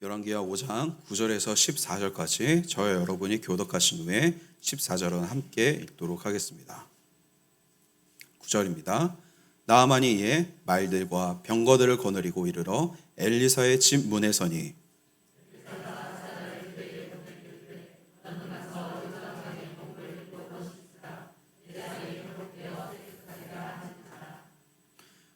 열왕기하 5장 9절에서 14절까지 저와 여러분이 교독하신 후에 14절은 함께 읽도록 하겠습니다. 9절입니다. 나아만이 이에 말들과 병거들을 거느리고 이르러 엘리사의 집 문에 서니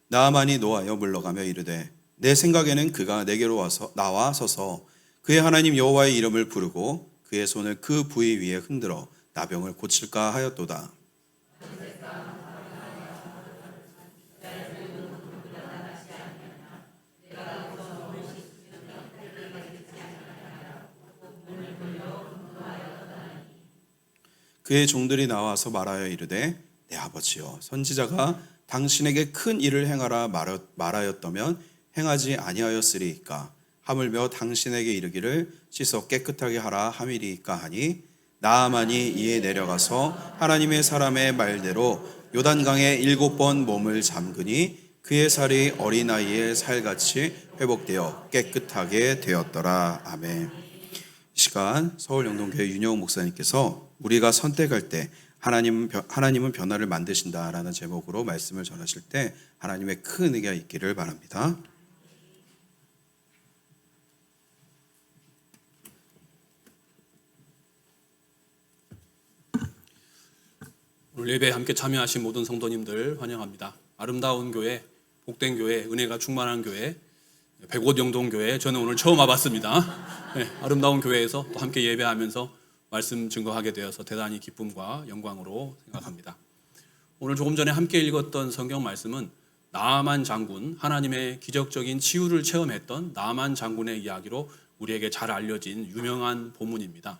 나아만이 노하여 물러가며 이르되 내 생각에는 그가 내게로 나와 서서 그의 하나님 여호와의 이름을 부르고 그의 손을 그 부위 위에 흔들어 나병을 고칠까 하였도다. 그의 종들이 나와서 말하여 이르되 내 아버지여 선지자가 당신에게 큰 일을 행하라 말하였다면 행하지 아니하였으리이까 하물며 당신에게 이르기를 씻어 깨끗하게 하라 함이리이까 하니 나아만이 이에 내려가서 하나님의 사람의 말대로 요단강에 7번 몸을 잠그니 그의 살이 어린아이의 살같이 회복되어 깨끗하게 되었더라. 아멘. 이 시간 서울영동교회 윤영욱 목사님께서 우리가 선택할 때 하나님은 변화를 만드신다라는 제목으로 말씀을 전하실 때 하나님의 큰 은혜가 있기를 바랍니다. 오늘 예배에 함께 참여하신 모든 성도님들 환영합니다. 아름다운 교회, 복된 교회, 은혜가 충만한 교회, 백옷영동교회 저는 오늘 처음 와봤습니다. 네, 아름다운 교회에서 또 함께 예배하면서 말씀 증거하게 되어서 대단히 기쁨과 영광으로 생각합니다. 오늘 조금 전에 함께 읽었던 성경 말씀은 나아만 장군, 하나님의 기적적인 치유를 체험했던 나아만 장군의 이야기로 우리에게 잘 알려진 유명한 본문입니다.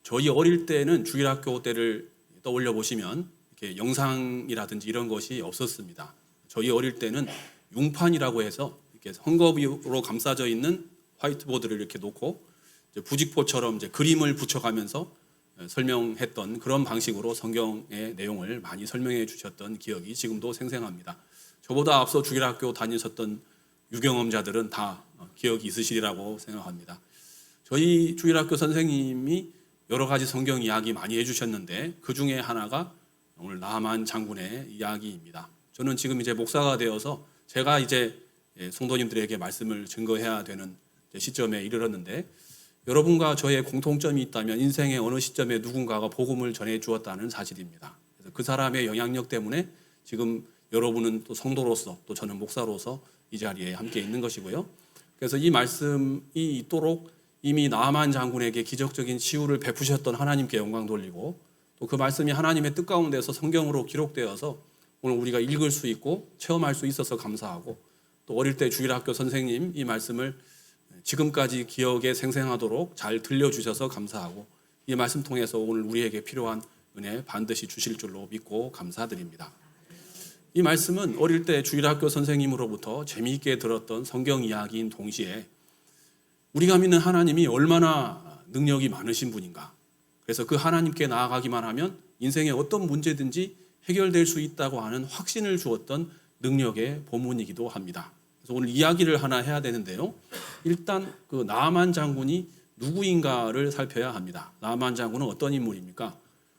저희 어릴 때는 주일학교 때를 떠올려 보시면 이렇게 영상이라든지 이런 것이 없었습니다. 저희 어릴 때는 융판이라고 해서 이렇게 헝겊으로 감싸져 있는 화이트보드를 이렇게 놓고 이제 부직포처럼 이제 그림을 붙여가면서 설명했던 그런 방식으로 성경의 내용을 많이 설명해 주셨던 기억이 지금도 생생합니다. 저보다 앞서 주일학교 다니셨던 유경험자들은 다 기억이 있으시리라고 생각합니다. 저희 주일학교 선생님이 여러 가지 성경 이야기 많이 해주셨는데 그 중에 하나가 오늘 나아만 장군의 이야기입니다. 저는 지금 이제 목사가 되어서 제가 이제 성도님들에게 말씀을 증거해야 되는 시점에 이르렀는데 여러분과 저의 공통점이 있다면 인생의 어느 시점에 누군가가 복음을 전해 주었다는 사실입니다. 그래서 그 사람의 영향력 때문에 지금 여러분은 또 성도로서 또 저는 목사로서 이 자리에 함께 있는 것이고요. 그래서 이 말씀이 있도록 이미 나아만 장군에게 기적적인 치유를 베푸셨던 하나님께 영광 돌리고 또 그 말씀이 하나님의 뜻 가운데서 성경으로 기록되어서 오늘 우리가 읽을 수 있고 체험할 수 있어서 감사하고 또 어릴 때 주일학교 선생님 이 말씀을 지금까지 기억에 생생하도록 잘 들려주셔서 감사하고 이 말씀 통해서 오늘 우리에게 필요한 은혜 반드시 주실 줄로 믿고 감사드립니다. 이 말씀은 어릴 때 주일학교 선생님으로부터 재미있게 들었던 성경 이야기인 동시에 우리가 믿는 하나님이 얼마나 능력이 많으신 분인가. 그래서 그 하나님께 나아가기만 하면 인생의 어떤 문제든지 해결될 수 있다고 하는 확신을 주었던 능력의 본문이기도 합니다. 그래서 오늘 이야기를 하나 해야 되는데요. 일단 그 나아만 장군이 누구인가를 살펴야 합니다. 나아만 장군은 어떤 인물입니까?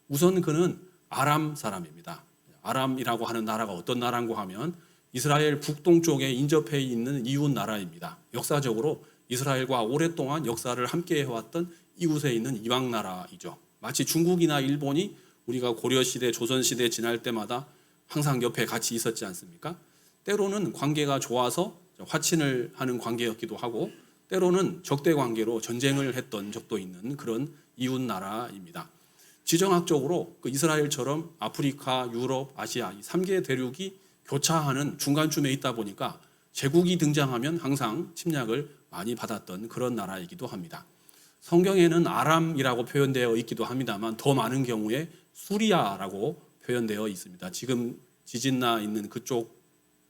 우선 그는 아람 사람입니다. 아람이라고 하는 나라가 어떤 나라인고 하면 이스라엘 북동쪽에 인접해 있는 이웃 나라입니다. 역사적으로 이스라엘과 오랫동안 역사를 함께 해왔던 이웃에 있는 이방 나라이죠. 마치 중국이나 일본이 우리가 고려시대, 조선시대 지날 때마다 항상 옆에 같이 있었지 않습니까? 때로는 관계가 좋아서 화친을 하는 관계였기도 하고 때로는 적대 관계로 전쟁을 했던 적도 있는 그런 이웃 나라입니다. 지정학적으로 그 이스라엘처럼 아프리카, 유럽, 아시아 이 3개 대륙이 교차하는 중간쯤에 있다 보니까 제국이 등장하면 항상 침략을 많이 받았던 그런 나라이기도 합니다. 성경에는 아람이라고 표현되어 있기도 합니다만 더 많은 경우에 수리아라고 표현되어 있습니다. 지금 지진나 있는 그쪽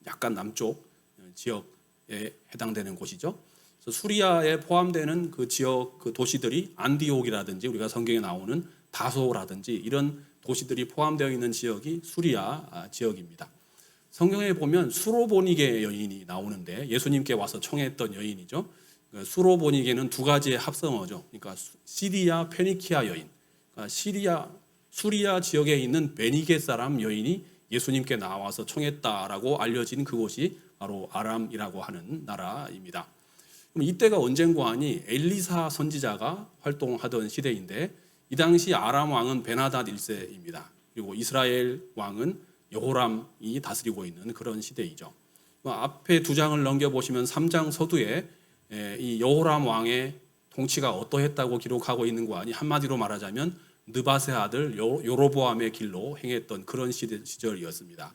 약간 남쪽 지역에 해당되는 곳이죠. 그래서 수리아에 포함되는 그 지역 그 도시들이 안디옥이라든지 우리가 성경에 나오는 다소라든지 이런 도시들이 포함되어 있는 지역이 수리아 지역입니다. 성경에 보면 수로보니게 여인이 나오는데 예수님께 와서 청했던 여인이죠. 수로보니게는 두 가지의 합성어죠. 그러니까 시리아 페니키아 여인, 그러니까 수리아 지역에 있는 베니게 사람 여인이 예수님께 나와서 청했다라고 알려진 그곳이 바로 아람이라고 하는 나라입니다. 그럼 이때가 언젠고 하니 엘리사 선지자가 활동하던 시대인데 이 당시 아람 왕은 베나닷 1세입니다. 그리고 이스라엘 왕은 여호람이 다스리고 있는 그런 시대이죠. 앞에 두 장을 넘겨보시면 3장 서두에 이 여호람 왕의 통치가 어떠했다고 기록하고 있는 거 아니 한마디로 말하자면 느밧의 아들 요로보암의 길로 행했던 그런 시절이었습니다.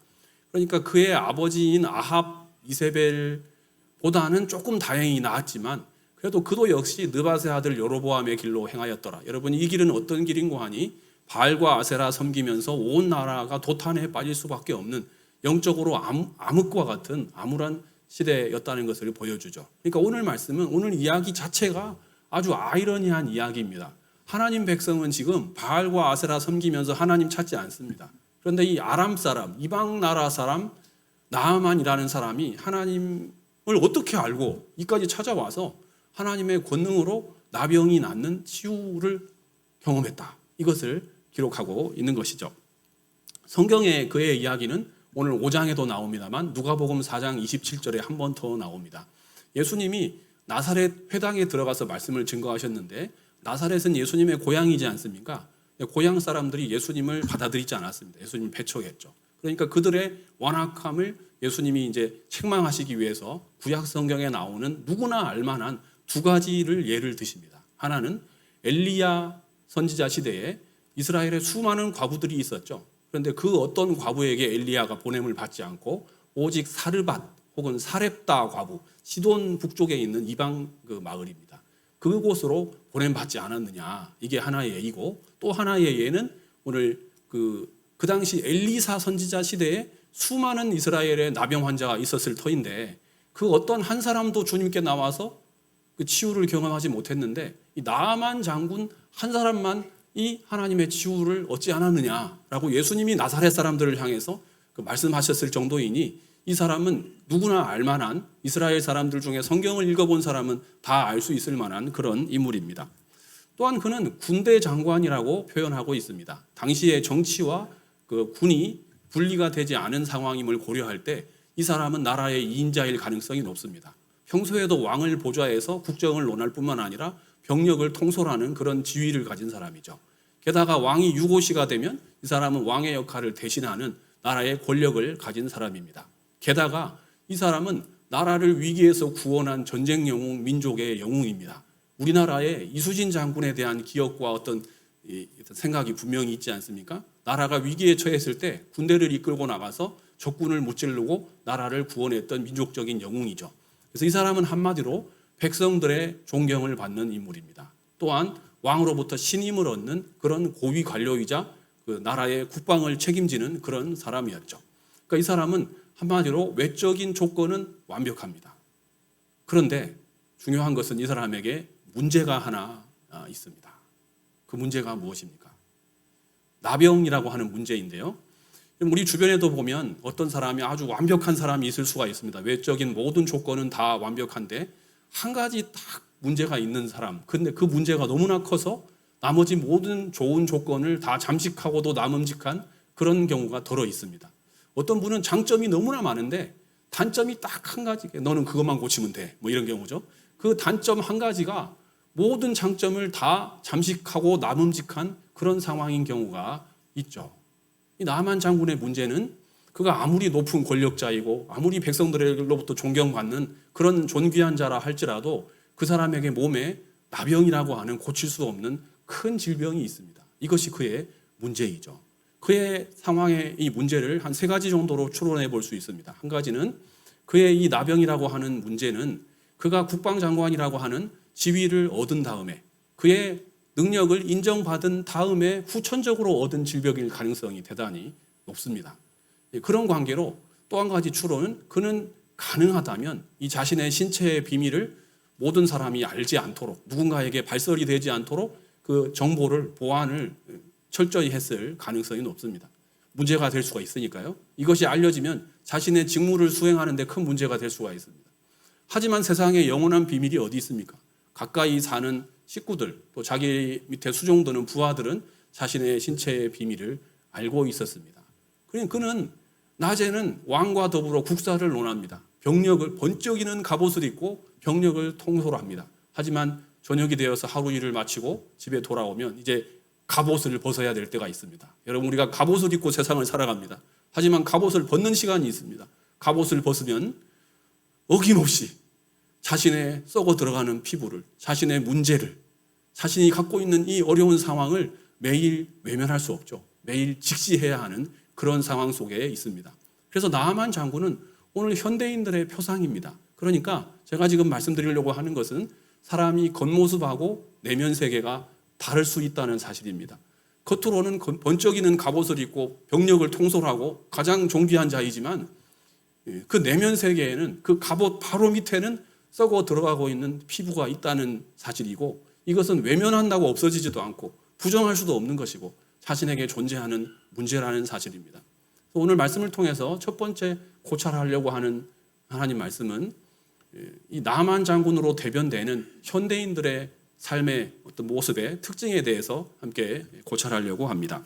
그러니까 그의 아버지인 아합 이세벨보다는 조금 다행히 나았지만 그래도 그도 역시 느밧의 아들 요로보암의 길로 행하였더라. 여러분 이 길은 어떤 길인고 하니 바알과 아세라 섬기면서 온 나라가 도탄에 빠질 수밖에 없는 영적으로 암흑과 같은 암울한 시대였다는 것을 보여주죠. 그러니까 오늘 말씀은 오늘 이야기 자체가 아주 아이러니한 이야기입니다. 하나님 백성은 지금 바알과 아세라 섬기면서 하나님 찾지 않습니다. 그런데 이 아람 사람, 이방 나라 사람 나아만이라는 사람이 하나님을 어떻게 알고 이까지 찾아와서 하나님의 권능으로 나병이 낫는 치유를 경험했다. 이것을 기록하고 있는 것이죠. 성경에 그의 이야기는 오늘 5장에도 나옵니다만 누가복음 4장 27절에 한 번 더 나옵니다. 예수님이 나사렛 회당에 들어가서 말씀을 증거하셨는데 나사렛은 예수님의 고향이지 않습니까? 고향 사람들이 예수님을 받아들이지 않았습니다. 예수님을 배척했죠. 그러니까 그들의 완악함을 예수님이 이제 책망하시기 위해서 구약 성경에 나오는 누구나 알만한 두 가지를 예를 드십니다. 하나는 엘리야 선지자 시대에 이스라엘에 수많은 과부들이 있었죠. 그런데 그 어떤 과부에게 엘리야가 보냄을 받지 않고 오직 사르밧 혹은 사렙다 과부, 시돈 북쪽에 있는 이방 그 마을입니다. 그곳으로 보냄받지 않았느냐. 이게 하나의 예이고 또 하나의 예는 오늘 그 당시 엘리사 선지자 시대에 수많은 이스라엘의 나병 환자가 있었을 터인데 그 어떤 한 사람도 주님께 나와서 그 치유를 경험하지 못했는데 이 나아만 장군 한 사람만 이 하나님의 치유를 얻지 않았느냐라고 예수님이 나사렛 사람들을 향해서 그 말씀하셨을 정도이니 이 사람은 누구나 알만한 이스라엘 사람들 중에 성경을 읽어본 사람은 다 알 수 있을 만한 그런 인물입니다. 또한 그는 군대 장관이라고 표현하고 있습니다. 당시의 정치와 그 군이 분리가 되지 않은 상황임을 고려할 때 이 사람은 나라의 2인자일 가능성이 높습니다. 평소에도 왕을 보좌해서 국정을 논할 뿐만 아니라 병력을 통솔하는 그런 지위를 가진 사람이죠. 게다가 왕이 유고시가 되면 이 사람은 왕의 역할을 대신하는 나라의 권력을 가진 사람입니다. 게다가 이 사람은 나라를 위기에서 구원한 전쟁 영웅, 민족의 영웅입니다. 우리나라의 이수진 장군에 대한 기억과 어떤 생각이 분명히 있지 않습니까? 나라가 위기에 처했을 때 군대를 이끌고 나가서 적군을 무찌르고 나라를 구원했던 민족적인 영웅이죠. 그래서 이 사람은 한마디로 백성들의 존경을 받는 인물입니다. 또한 왕으로부터 신임을 얻는 그런 고위 관료이자 그 나라의 국방을 책임지는 그런 사람이었죠. 그러니까 이 사람은 한마디로 외적인 조건은 완벽합니다. 그런데 중요한 것은 이 사람에게 문제가 하나 있습니다. 그 문제가 무엇입니까? 나병이라고 하는 문제인데요. 우리 주변에도 보면 어떤 사람이 아주 완벽한 사람이 있을 수가 있습니다. 외적인 모든 조건은 다 완벽한데 한 가지 딱 문제가 있는 사람. 근데 그 문제가 너무나 커서 나머지 모든 좋은 조건을 다 잠식하고도 남음직한 그런 경우가 덜어 있습니다. 어떤 분은 장점이 너무나 많은데 단점이 딱 한 가지. 너는 그것만 고치면 돼. 뭐 이런 경우죠. 그 단점 한 가지가 모든 장점을 다 잠식하고 남음직한 그런 상황인 경우가 있죠. 이 나만 장군의 문제는 그가 아무리 높은 권력자이고 아무리 백성들로부터 존경받는 그런 존귀한 자라 할지라도 그 사람에게 몸에 나병이라고 하는 고칠 수 없는 큰 질병이 있습니다. 이것이 그의 문제이죠. 그의 상황의 이 문제를 한 세 가지 정도로 추론해 볼 수 있습니다. 한 가지는 그의 이 나병이라고 하는 문제는 그가 국방장관이라고 하는 지위를 얻은 다음에 그의 능력을 인정받은 다음에 후천적으로 얻은 질병일 가능성이 대단히 높습니다. 그런 관계로 또 한 가지 추론은 그는 가능하다면 이 자신의 신체의 비밀을 모든 사람이 알지 않도록 누군가에게 발설이 되지 않도록 그 정보를 보안을 철저히 했을 가능성이 높습니다. 문제가 될 수가 있으니까요. 이것이 알려지면 자신의 직무를 수행하는 데 큰 문제가 될 수가 있습니다. 하지만 세상에 영원한 비밀이 어디 있습니까? 가까이 사는 식구들, 또 자기 밑에 수종드는 부하들은 자신의 신체의 비밀을 알고 있었습니다. 그러니까 그는 낮에는 왕과 더불어 국사를 논합니다. 병력을 번쩍이는 갑옷을 입고 병력을 통솔합니다. 하지만 저녁이 되어서 하루 일을 마치고 집에 돌아오면 이제 갑옷을 벗어야 될 때가 있습니다. 여러분, 우리가 갑옷을 입고 세상을 살아갑니다. 하지만 갑옷을 벗는 시간이 있습니다. 갑옷을 벗으면 어김없이 자신의 썩어 들어가는 피부를, 자신의 문제를, 자신이 갖고 있는 이 어려운 상황을 매일 외면할 수 없죠. 매일 직시해야 하는 그런 상황 속에 있습니다. 그래서 나아만 장군은 오늘 현대인들의 표상입니다. 그러니까 제가 지금 말씀드리려고 하는 것은 사람이 겉모습하고 내면 세계가 다를 수 있다는 사실입니다. 겉으로는 번쩍이는 갑옷을 입고 병력을 통솔하고 가장 존귀한 자이지만 그 내면 세계에는 그 갑옷 바로 밑에는 썩어 들어가고 있는 피부가 있다는 사실이고, 이것은 외면한다고 없어지지도 않고 부정할 수도 없는 것이고 자신에게 존재하는 문제라는 사실입니다. 오늘 말씀을 통해서 첫 번째 고찰하려고 하는 하나님 말씀은 이 나만 장군으로 대변되는 현대인들의 삶의 어떤 모습의 특징에 대해서 함께 고찰하려고 합니다.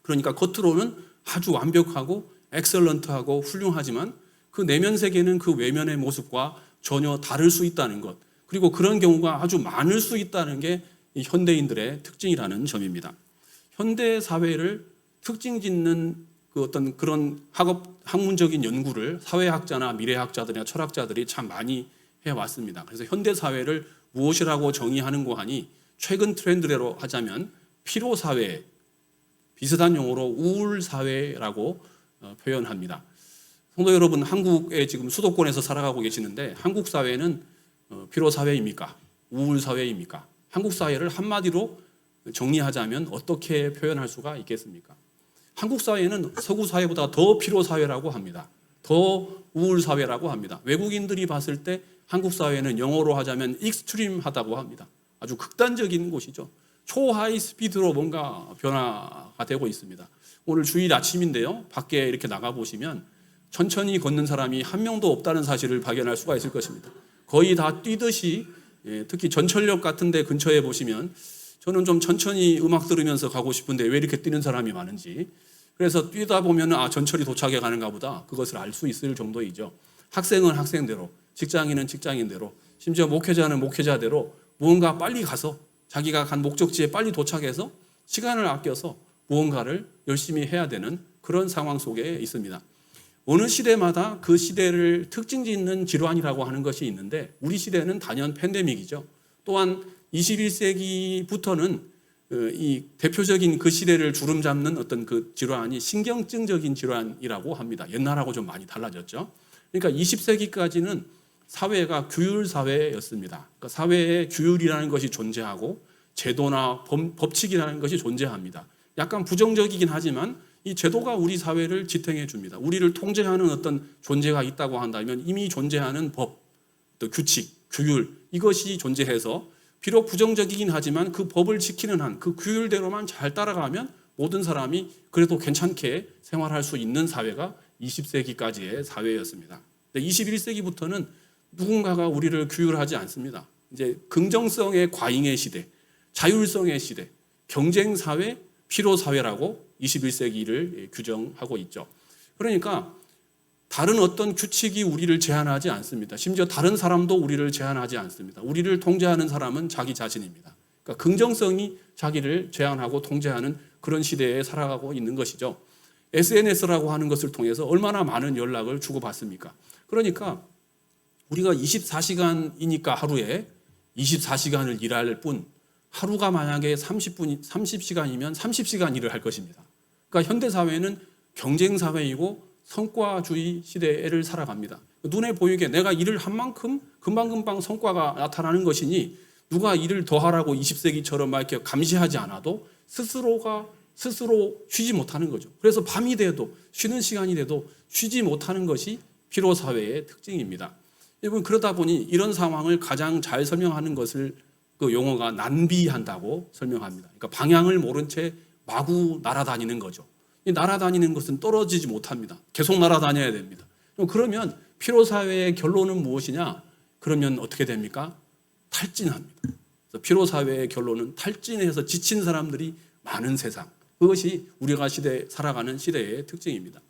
그러니까 겉으로는 아주 완벽하고 엑셀런트하고 훌륭하지만 그 내면 세계는 그 외면의 모습과 전혀 다를 수 있다는 것, 그리고 그런 경우가 아주 많을 수 있다는 게 이 현대인들의 특징이라는 점입니다. 현대 사회를 특징 짓는 그 어떤 그런 학문적인 연구를 사회학자나 미래학자들이나 철학자들이 참 많이 해왔습니다. 그래서 현대 사회를 무엇이라고 정의하는고 하니 최근 트렌드대로 하자면 피로사회, 비슷한 용어로 우울사회라고 표현합니다. 성도 여러분, 한국의 지금 수도권에서 살아가고 계시는데 한국 사회는 피로사회입니까? 우울사회입니까? 한국 사회를 한마디로 정리하자면 어떻게 표현할 수가 있겠습니까? 한국 사회는 서구 사회보다 더 피로사회라고 합니다. 더 우울사회라고 합니다. 외국인들이 봤을 때 한국 사회는 영어로 하자면 익스트림하다고 합니다. 아주 극단적인 곳이죠. 초하이 스피드로 뭔가 변화가 되고 있습니다. 오늘 주일 아침인데요. 밖에 이렇게 나가보시면 천천히 걷는 사람이 한 명도 없다는 사실을 발견할 수가 있을 것입니다. 거의 다 뛰듯이, 특히 전철역 같은 데 근처에 보시면 저는 좀 천천히 음악 들으면서 가고 싶은데 왜 이렇게 뛰는 사람이 많은지, 그래서 뛰다 보면 전철이 도착해 가는가 보다, 그것을 알 수 있을 정도이죠. 학생은 학생대로, 직장인은 직장인대로, 심지어 목회자는 목회자대로 무언가 빨리 가서 자기가 간 목적지에 빨리 도착해서 시간을 아껴서 무언가를 열심히 해야 되는 그런 상황 속에 있습니다. 어느 시대마다 그 시대를 특징 짓는 질환이라고 하는 것이 있는데 우리 시대는 단연 팬데믹이죠. 또한 21세기부터는 이 대표적인 그 시대를 주름잡는 어떤 그 질환이 신경증적인 질환이라고 합니다. 옛날하고 좀 많이 달라졌죠. 그러니까 20세기까지는 사회가 규율 사회였습니다. 그러니까 사회에 규율이라는 것이 존재하고 제도나 법칙이라는 것이 존재합니다. 약간 부정적이긴 하지만 이 제도가 우리 사회를 지탱해 줍니다. 우리를 통제하는 어떤 존재가 있다고 한다면 이미 존재하는 법, 또 규칙, 규율, 이것이 존재해서 비록 부정적이긴 하지만 그 법을 지키는 한, 그 규율대로만 잘 따라가면 모든 사람이 그래도 괜찮게 생활할 수 있는 사회가 20세기까지의 사회였습니다. 21세기부터는 누군가가 우리를 규율하지 않습니다. 이제 긍정성의 과잉의 시대, 자율성의 시대, 경쟁사회, 피로사회라고 21세기를 규정하고 있죠. 그러니까 다른 어떤 규칙이 우리를 제한하지 않습니다. 심지어 다른 사람도 우리를 제한하지 않습니다. 우리를 통제하는 사람은 자기 자신입니다. 그러니까 긍정성이 자기를 제한하고 통제하는 그런 시대에 살아가고 있는 것이죠. SNS라고 하는 것을 통해서 얼마나 많은 연락을 주고받습니까? 그러니까 우리가 24시간이니까 하루에 24시간을 일할 뿐 하루가 만약에 30시간이면 30시간 일을 할 것입니다. 그러니까 현대사회는 경쟁사회이고 성과주의 시대를 살아갑니다. 눈에 보이게 내가 일을 한 만큼 금방금방 성과가 나타나는 것이니 누가 일을 더 하라고 20세기처럼 막 이렇게 감시하지 않아도 스스로 쉬지 못하는 거죠. 그래서 밤이 돼도 쉬는 시간이 돼도 쉬지 못하는 것이 피로사회의 특징입니다. 여러분, 그러다 보니 이런 상황을 가장 잘 설명하는 것을 그 용어가 난비한다고 설명합니다. 그러니까 방향을 모른 채 마구 날아다니는 거죠. 이 날아다니는 것은 떨어지지 못합니다. 계속 날아다녀야 됩니다. 그러면 피로사회의 결론은 무엇이냐? 그러면 어떻게 됩니까? 탈진합니다. 그래서 피로사회의 결론은 탈진해서 지친 사람들이 많은 세상. 그것이 우리가 살아가는 시대의 특징입니다.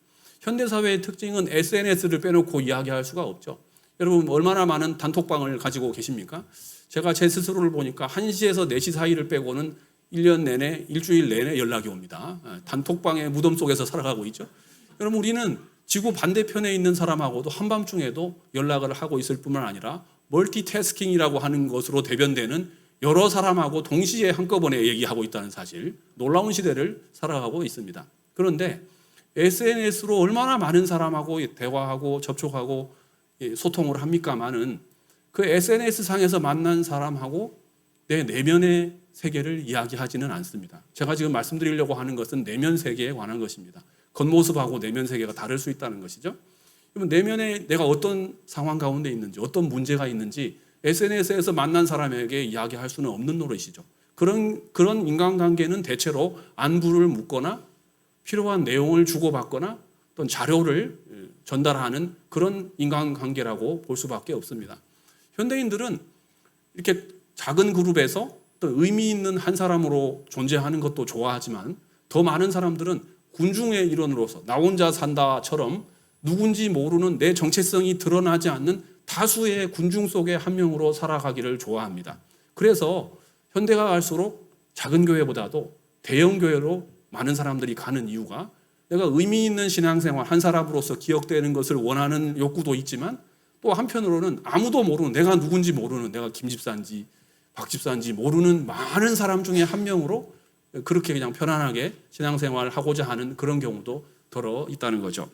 현대사회의 특징은 SNS를 빼놓고 이야기할 수가 없죠. 여러분 얼마나 많은 단톡방을 가지고 계십니까? 제가 제 스스로를 보니까 1시에서 4시 사이를 빼고는 1년 내내, 일주일 내내 연락이 옵니다. 단톡방의 무덤 속에서 살아가고 있죠. 여러분 우리는 지구 반대편에 있는 사람하고도 한밤중에도 연락을 하고 있을 뿐만 아니라 멀티태스킹이라고 하는 것으로 대변되는 여러 사람하고 동시에 한꺼번에 얘기하고 있다는 사실, 놀라운 시대를 살아가고 있습니다. 그런데 SNS로 얼마나 많은 사람하고 대화하고 접촉하고 소통을 합니까마는 그 SNS상에서 만난 사람하고 내 내면의 세계를 이야기하지는 않습니다. 제가 지금 말씀드리려고 하는 것은 내면 세계에 관한 것입니다. 겉모습하고 내면 세계가 다를 수 있다는 것이죠. 그러면 내면에 내가 어떤 상황 가운데 있는지, 어떤 문제가 있는지 SNS에서 만난 사람에게 이야기할 수는 없는 노릇이죠. 그런 인간관계는 대체로 안부를 묻거나 필요한 내용을 주고받거나 또는 자료를 전달하는 그런 인간관계라고 볼 수밖에 없습니다. 현대인들은 이렇게 작은 그룹에서 또 의미 있는 한 사람으로 존재하는 것도 좋아하지만 더 많은 사람들은 군중의 일원으로서 나 혼자 산다처럼 누군지 모르는 내 정체성이 드러나지 않는 다수의 군중 속의 한 명으로 살아가기를 좋아합니다. 그래서 현대가 갈수록 작은 교회보다도 대형 교회로 많은 사람들이 가는 이유가 내가 의미 있는 신앙생활 한 사람으로서 기억되는 것을 원하는 욕구도 있지만 또 한편으로는 아무도 모르는, 내가 누군지 모르는, 내가 김 집사인지 박 집사인지 모르는 많은 사람 중에 한 명으로 그렇게 그냥 편안하게 신앙생활을 하고자 하는 그런 경우도 더러 있다는 거죠.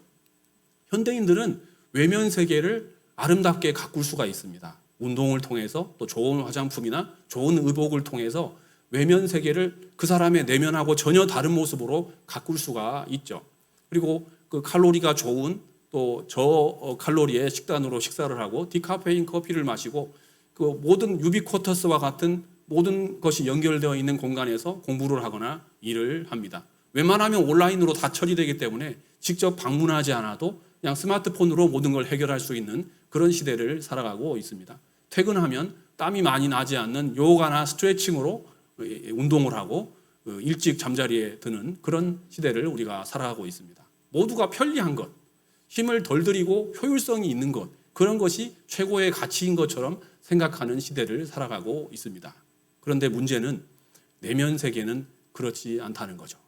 현대인들은 외면 세계를 아름답게 가꿀 수가 있습니다. 운동을 통해서 또 좋은 화장품이나 좋은 의복을 통해서 외면 세계를 그 사람의 내면하고 전혀 다른 모습으로 가꿀 수가 있죠. 그리고 그 칼로리가 좋은 또 저칼로리의 식단으로 식사를 하고 디카페인 커피를 마시고 그 모든 유비쿼터스와 같은 모든 것이 연결되어 있는 공간에서 공부를 하거나 일을 합니다. 웬만하면 온라인으로 다 처리되기 때문에 직접 방문하지 않아도 그냥 스마트폰으로 모든 걸 해결할 수 있는 그런 시대를 살아가고 있습니다. 퇴근하면 땀이 많이 나지 않는 요가나 스트레칭으로 운동을 하고 일찍 잠자리에 드는 그런 시대를 우리가 살아가고 있습니다. 모두가 편리한 것, 힘을 덜 들이고 효율성이 있는 것, 그런 것이 최고의 가치인 것처럼 생각하는 시대를 살아가고 있습니다. 그런데 문제는 내면 세계는 그렇지 않다는 거죠.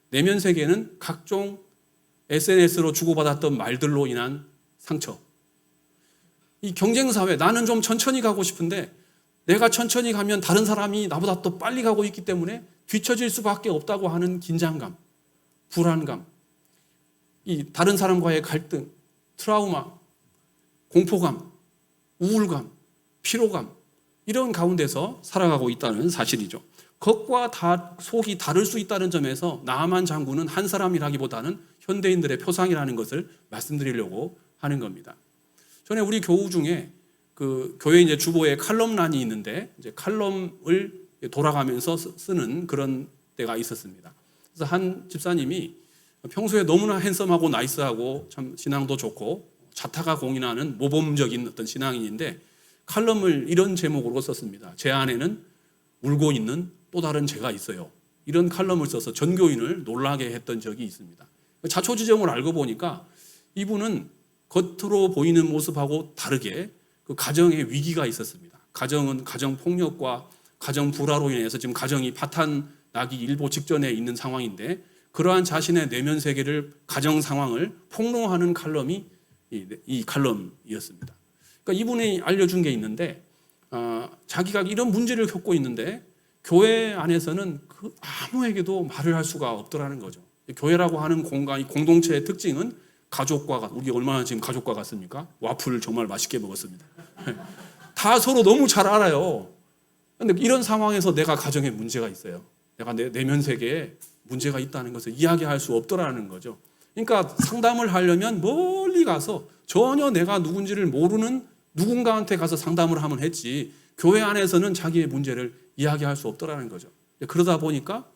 내면 세계는 각종 SNS로 주고받았던 말들로 인한 상처. 이 경쟁사회, 나는 좀 천천히 가고 싶은데 내가 천천히 가면 다른 사람이 나보다 또 빨리 가고 있기 때문에 뒤처질 수밖에 없다고 하는 긴장감, 불안감, 이 다른 사람과의 갈등, 트라우마, 공포감, 우울감, 피로감, 이런 가운데서 살아가고 있다는 사실이죠. 겉과 속이 다를 수 있다는 점에서 나만 장군은 한 사람이라기보다는 현대인들의 표상이라는 것을 말씀드리려고 하는 겁니다. 전에 우리 교우 중에 그 교회 이제 주보에 칼럼란이 있는데 이제 칼럼을 돌아가면서 쓰는 그런 때가 있었습니다. 그래서 한 집사님이 평소에 너무나 핸섬하고 나이스하고 참 신앙도 좋고 자타가 공인하는 모범적인 어떤 신앙인인데 칼럼을 이런 제목으로 썼습니다. 제 안에는 울고 있는 또 다른 제가 있어요. 이런 칼럼을 써서 전교인을 놀라게 했던 적이 있습니다. 자초지종을 알고 보니까 이분은 겉으로 보이는 모습하고 다르게 그 가정에 위기가 있었습니다. 가정은 가정 폭력과 가정 불화로 인해서 지금 가정이 파탄 나기 일보 직전에 있는 상황인데 그러한 자신의 내면 세계를 가정 상황을 폭로하는 칼럼이 이 칼럼이었습니다. 그러니까 이분이 알려준 게 있는데 자기가 이런 문제를 겪고 있는데 교회 안에서는 그 아무에게도 말을 할 수가 없더라는 거죠. 교회라고 하는 공간, 이 공동체의 특징은 가족과 우리 얼마나 지금 가족과 같습니까? 와플을 정말 맛있게 먹었습니다. 다 서로 너무 잘 알아요. 그런데 이런 상황에서 내가 가정에 문제가 있어요. 내가 내 내면 세계에 문제가 있다는 것을 이야기할 수 없더라는 거죠. 그러니까 상담을 하려면 멀리 가서 전혀 내가 누군지를 모르는 누군가한테 가서 상담을 하면 했지 교회 안에서는 자기의 문제를 이야기할 수 없더라는 거죠. 그러다 보니까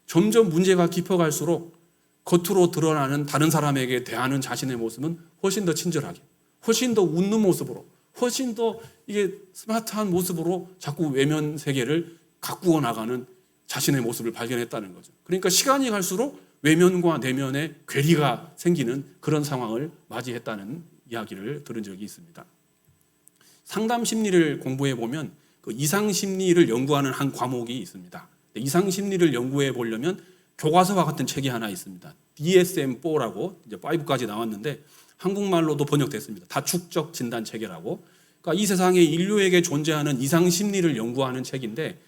점점 문제가 깊어갈수록 겉으로 드러나는 다른 사람에게 대하는 자신의 모습은 훨씬 더 친절하게, 훨씬 더 웃는 모습으로, 훨씬 더 이게 스마트한 모습으로 자꾸 외면 세계를 가꾸어 나가는 자신의 모습을 발견했다는 거죠. 그러니까 시간이 갈수록 외면과 내면의 괴리가 생기는 그런 상황을 맞이했다는 이야기를 들은 적이 있습니다. 상담 심리를 공부해 보면 그 이상 심리를 연구하는 한 과목이 있습니다. 이상 심리를 연구해 보려면 교과서와 같은 책이 하나 있습니다. DSM-4라고 이제 5까지 나왔는데 한국말로도 번역됐습니다. 다축적 진단 체계라고. 그러니까 이 세상에 인류에게 존재하는 이상 심리를 연구하는 책인데,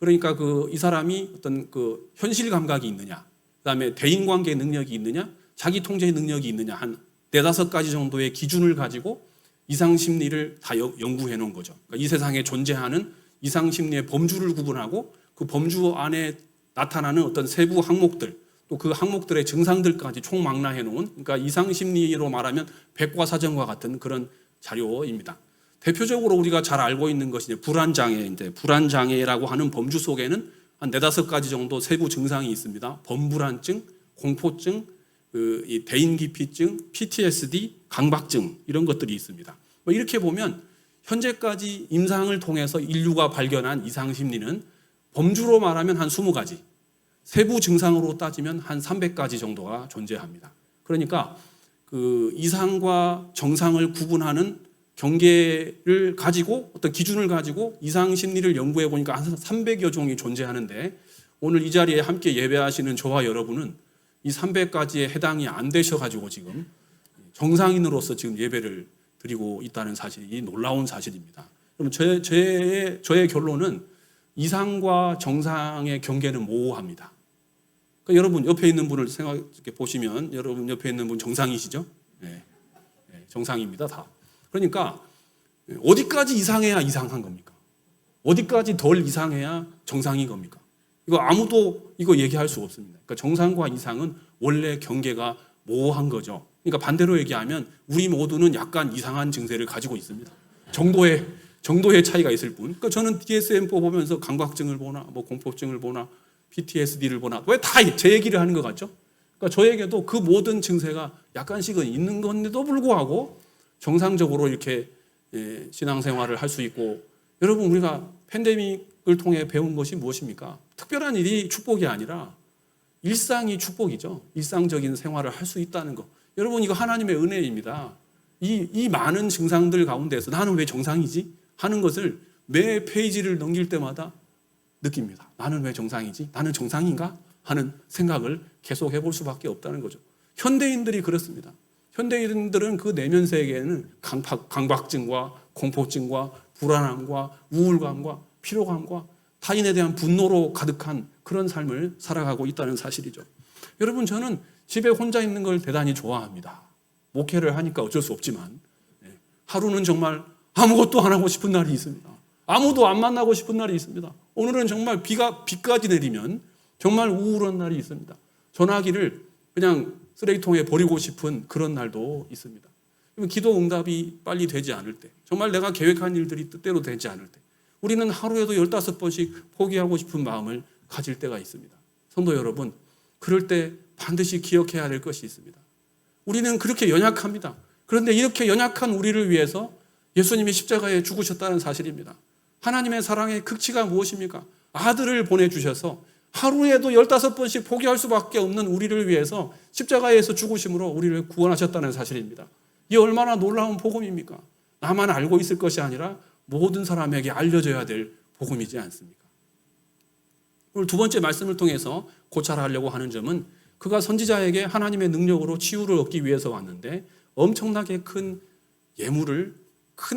그러니까 이 사람이 어떤 그 현실 감각이 있느냐, 그다음에 대인관계 능력이 있느냐, 자기 통제 능력이 있느냐, 한 4-5가지 정도의 기준을 가지고 이상 심리를 다 연구해 놓은 거죠. 그러니까 이 세상에 존재하는 이상 심리의 범주를 구분하고 그 범주 안에 나타나는 어떤 세부 항목들, 또 그 항목들의 증상들까지 총망라해 놓은, 그러니까 이상 심리로 말하면 백과사전과 같은 그런 자료입니다. 대표적으로 우리가 잘 알고 있는 것이 불안장애인데, 불안장애라고 하는 범주 속에는 한 4-5가지 정도 세부 증상이 있습니다. 범불안증, 공포증, 이 대인기피증, PTSD, 강박증, 이런 것들이 있습니다. 이렇게 보면 현재까지 임상을 통해서 인류가 발견한 이상 심리는 범주로 말하면 한 20가지, 세부 증상으로 따지면 한 300가지 정도가 존재합니다. 그러니까 그 이상과 정상을 구분하는 경계를 가지고, 어떤 기준을 가지고 이상 심리를 연구해 보니까 한 300여 종이 존재하는데, 오늘 이 자리에 함께 예배하시는 저와 여러분은 이 300가지에 해당이 안 되셔가지고 지금 정상인으로서 지금 예배를 드리고 있다는 사실이 놀라운 사실입니다. 그럼 저의 결론은 이상과 정상의 경계는 모호합니다. 그러니까 여러분 옆에 있는 분을 생각해 보시면, 여러분 옆에 있는 분 정상이시죠? 네, 정상입니다, 다. 그러니까 어디까지 이상해야 이상한 겁니까? 어디까지 덜 이상해야 정상인 겁니까? 이거 아무도 이거 얘기할 수 없습니다. 그러니까 정상과 이상은 원래 경계가 모호한 거죠. 그러니까 반대로 얘기하면 우리 모두는 약간 이상한 증세를 가지고 있습니다. 정도의 차이가 있을 뿐. 그러니까 저는 DSM-4 보면서 강박증을 보나, 뭐 공포증을 보나, PTSD를 보나, 왜 다 제 얘기를 하는 것 같죠? 그러니까 저에게도 그 모든 증세가 약간씩은 있는 건데도 불구하고 정상적으로 이렇게 신앙생활을 할 수 있고, 여러분 우리가 팬데믹을 통해 배운 것이 무엇입니까? 특별한 일이 축복이 아니라 일상이 축복이죠. 일상적인 생활을 할 수 있다는 것. 여러분 이거 하나님의 은혜입니다. 이 많은 증상들 가운데서 나는 왜 정상이지? 하는 것을 매 페이지를 넘길 때마다 느낍니다. 나는 왜 정상이지? 나는 정상인가? 하는 생각을 계속 해볼 수밖에 없다는 거죠. 현대인들이 그렇습니다. 현대인들은 그 내면 세계에는 강박증과 공포증과 불안함과 우울감과 피로감과 타인에 대한 분노로 가득한 그런 삶을 살아가고 있다는 사실이죠. 여러분 저는 집에 혼자 있는 걸 대단히 좋아합니다. 목회를 하니까 어쩔 수 없지만 하루는 정말 아무것도 안 하고 싶은 날이 있습니다. 아무도 안 만나고 싶은 날이 있습니다. 오늘은 정말 비까지 내리면 정말 우울한 날이 있습니다. 전화기를 그냥 쓰레기통에 버리고 싶은 그런 날도 있습니다. 기도 응답이 빨리 되지 않을 때, 정말 내가 계획한 일들이 뜻대로 되지 않을 때, 우리는 하루에도 15번씩 포기하고 싶은 마음을 가질 때가 있습니다. 성도 여러분, 그럴 때 반드시 기억해야 될 것이 있습니다. 우리는 그렇게 연약합니다. 그런데 이렇게 연약한 우리를 위해서 예수님이 십자가에 죽으셨다는 사실입니다. 하나님의 사랑의 극치가 무엇입니까? 아들을 보내주셔서 하루에도 15번씩 포기할 수밖에 없는 우리를 위해서 십자가에서 죽으심으로 우리를 구원하셨다는 사실입니다. 이 얼마나 놀라운 복음입니까? 나만 알고 있을 것이 아니라 모든 사람에게 알려져야 될 복음이지 않습니까? 오늘 두 번째 말씀을 통해서 고찰하려고 하는 점은, 그가 선지자에게 하나님의 능력으로 치유를 얻기 위해서 왔는데 엄청나게 큰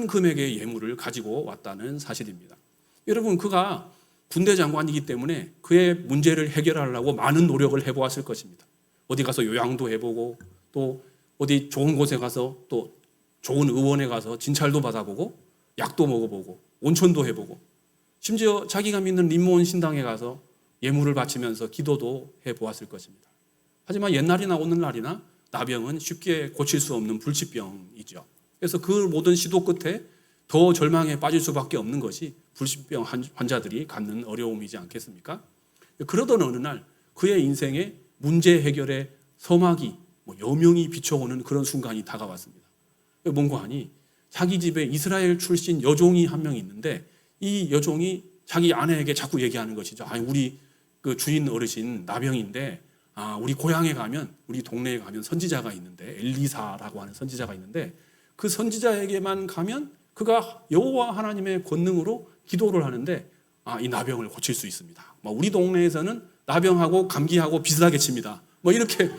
금액의 예물을 가지고 왔다는 사실입니다. 여러분, 그가 군대 장관이기 때문에 그의 문제를 해결하려고 많은 노력을 해보았을 것입니다. 어디 가서 요양도 해보고, 또 어디 좋은 곳에 가서, 또 좋은 의원에 가서 진찰도 받아보고, 약도 먹어보고, 온천도 해보고, 심지어 자기가 믿는 림몬 신당에 가서 예물을 바치면서 기도도 해보았을 것입니다. 하지만 옛날이나 오늘날이나 나병은 쉽게 고칠 수 없는 불치병이죠. 그래서 그 모든 시도 끝에 더 절망에 빠질 수밖에 없는 것이 불치병 환자들이 갖는 어려움이지 않겠습니까? 그러던 어느 날 그의 인생에 문제 해결의 서막이, 여명이 비춰오는 그런 순간이 다가왔습니다. 뭔가 하니 자기 집에 이스라엘 출신 여종이 한 명 있는데 이 여종이 자기 아내에게 자꾸 얘기하는 것이죠. 아니 우리 그 주인 어르신 나병인데 우리 고향에 가면 우리 동네에 가면 선지자가 있는데 엘리사라고 하는 선지자가 있는데 그 선지자에게만 가면 그가 여호와 하나님의 권능으로 기도를 하는데 이 나병을 고칠 수 있습니다. 우리 동네에서는 나병하고 감기하고 비슷하게 칩니다. 이렇게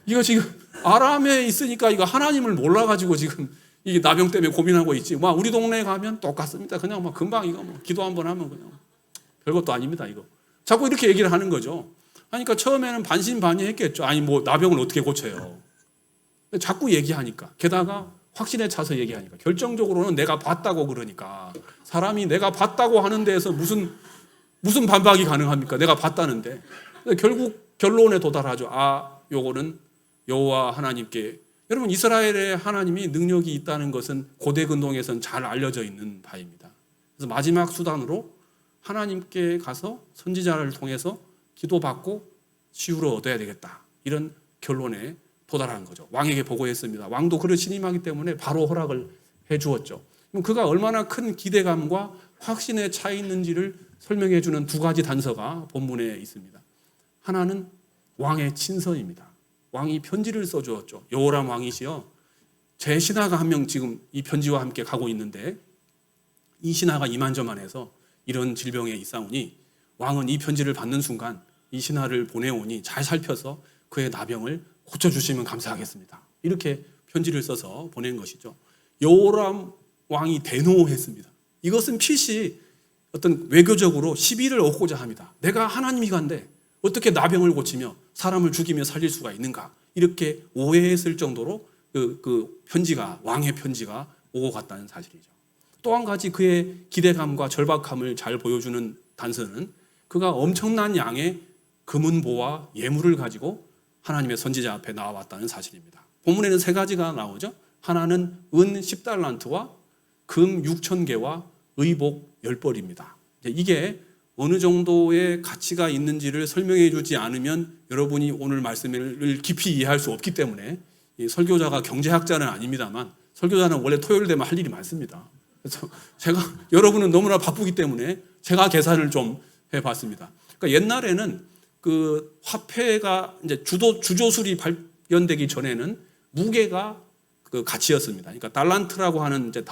이거 지금 아람에 있으니까 이거 하나님을 몰라가지고 지금 이게 나병 때문에 고민하고 있지. 우리 동네에 가면 똑같습니다. 그냥 금방 이거 기도 한번 하면 그냥 별것도 아닙니다. 이거 자꾸 이렇게 얘기를 하는 거죠. 그러니까 처음에는 반신반의했겠죠. 아니 나병을 어떻게 고쳐요? 자꾸 얘기하니까 게다가 확신에 차서 얘기하니까 결정적으로는 내가 봤다고 그러니까 사람이 내가 봤다고 하는 데에서 무슨 반박이 가능합니까? 내가 봤다는데 결국 결론에 도달하죠. 요거는 여호와 하나님께 여러분 이스라엘의 하나님이 능력이 있다는 것은 고대 근동에서는 잘 알려져 있는 바입니다. 그래서 마지막 수단으로 하나님께 가서 선지자를 통해서 기도받고 치유를 얻어야 되겠다. 이런 결론에 도달하는 거죠. 왕에게 보고했습니다. 왕도 그를 신임하기 때문에 바로 허락을 해 주었죠. 그가 얼마나 큰 기대감과 확신에 차 있는지를 설명해 주는 두 가지 단서가 본문에 있습니다. 하나는 왕의 친서입니다. 왕이 편지를 써주었죠. 여호람 왕이시여 제 신하가 한 명 지금 이 편지와 함께 가고 있는데 이 신하가 이만저만해서 이런 질병에 있사오니 왕은 이 편지를 받는 순간 이 신하를 보내오니 잘 살펴서 그의 나병을 고쳐주시면 감사하겠습니다. 이렇게 편지를 써서 보낸 것이죠. 여호람 왕이 대노했습니다. 이것은 필시 어떤 외교적으로 시비를 얻고자 합니다. 내가 하나님이간데 어떻게 나병을 고치며 사람을 죽이며 살릴 수가 있는가? 이렇게 오해했을 정도로 그 편지가 왕의 편지가 오고 갔다는 사실이죠. 또 한 가지 그의 기대감과 절박함을 잘 보여주는 단서는 그가 엄청난 양의 금은보와 예물을 가지고 하나님의 선지자 앞에 나와왔다는 사실입니다. 본문에는 세 가지가 나오죠. 하나는 은 10달란트와 금 6,000개와 의복 10벌입니다. 이게 어느 정도의 가치가 있는지를 설명해 주지 않으면 여러분이 오늘 말씀을 깊이 이해할 수 없기 때문에 설교자가 경제학자는 아닙니다만 설교자는 원래 토요일 되면 할 일이 많습니다. 그래서 여러분은 너무나 바쁘기 때문에 제가 계산을 좀 해봤습니다. 그러니까 옛날에는 그 화폐가 이제 주조술이 발견되기 전에는 무게가 그 가치였습니다. 그러니까 달란트라고 하는 이제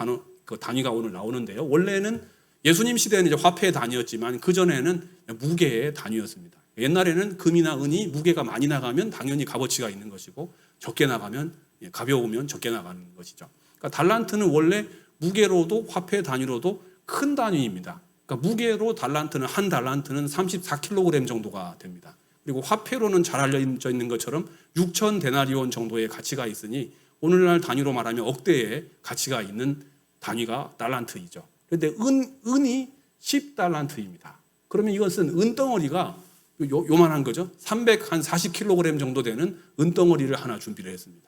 그 단위가 오늘 나오는데요. 원래는 예수님 시대에는 이제 화폐의 단위였지만 그 전에는 무게의 단위였습니다. 옛날에는 금이나 은이 무게가 많이 나가면 당연히 값어치가 있는 것이고 적게 나가면 가벼우면 적게 나가는 것이죠. 그러니까 달란트는 원래 무게로도 화폐 단위로도 큰 단위입니다. 그러니까 무게로 달란트는 한 달란트는 34kg 정도가 됩니다. 그리고 화폐로는 잘 알려져 있는 것처럼 6천 데나리온 정도의 가치가 있으니 오늘날 단위로 말하면 억대의 가치가 있는 단위가 달란트이죠. 그런데 은이 10달란트입니다. 그러면 이것은 은덩어리가 요만한 거죠. 340kg 정도 되는 은덩어리를 하나 준비를 했습니다.